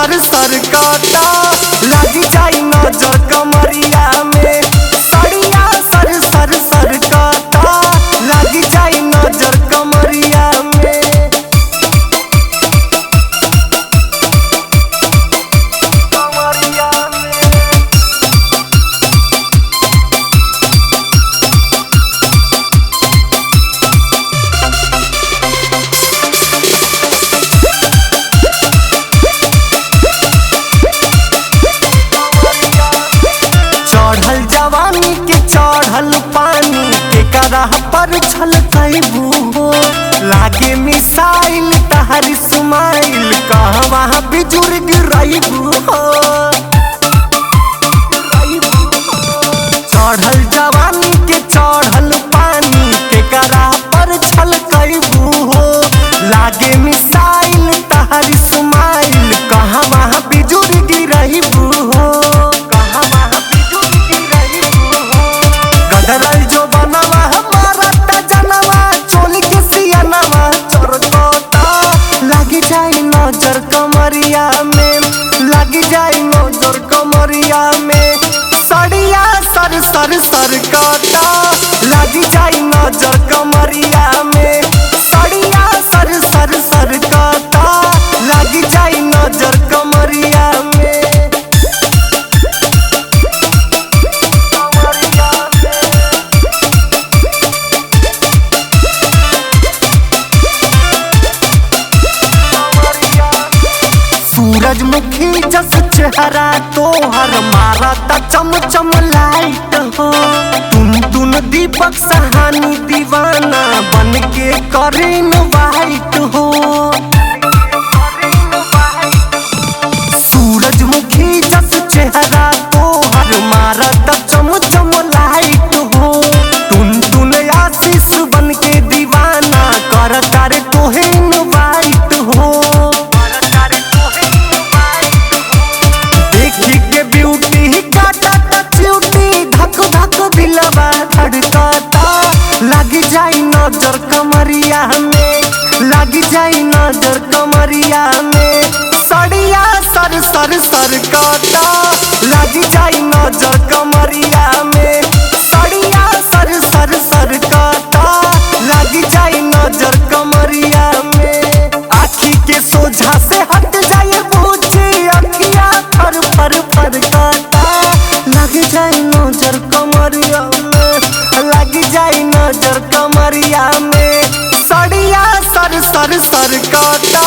सर सर काटा लग जाई नजर कमरिया में। सड़िया सर सर सर काटा लग जाई नजर कमरिया में। कमरिया में चढ़ल जवानी के चढ़ल पानी के कराह पर छलकबू हो। लागे मिसाइल तहरी सुमाइल कहवा बिजुर गिरबू हो। चढ़ल जवानी के चढ़ल पानी के कराह पर छलकबू हो। लागे मिसाइल तहरी सुमाइल कहवा बिजुर गिरबू हो। गदरल जो बनवा हमारा जनवा चोल के सियनवा चरकोता लग जाई नजर कमरिया में। लग जाई नजर कमरिया में। सड़िया सर सर सर काटा लग जाई नजर कमरिया में। सड़िया सर सर सर काटा लग जाई नजर कमरिया में। सूरजमुखी जस चेहरा तोहर मारा ता चम चम लाइट हो। तुम दीपक सहानी दीवाना बन के करीन वाइट हो। सूरजमुखी जस चेहरा तोहर मारा ता चम चम लाइट हो। तुम आशीष बन के दीवाना कर तारे तोहे वाइट हो। के ब्यूटी काटा च्यूटी धक धक दिलवा धड़काता लग जाई नजर कमरिया में। लग जाई नजर कमरिया में। सड़िया सर सर सर काटा लग जाई नजर कमरिया में। सड़िया सर सर सर काटा लग जाई नजर कमरिया में। आखी के सोझा से हट जाए बूझी अखिया फर फर फर काटा लग जाई नजर कमरिया में। लग जाई नजर कमरिया में। सड़िया सर सर सर काटा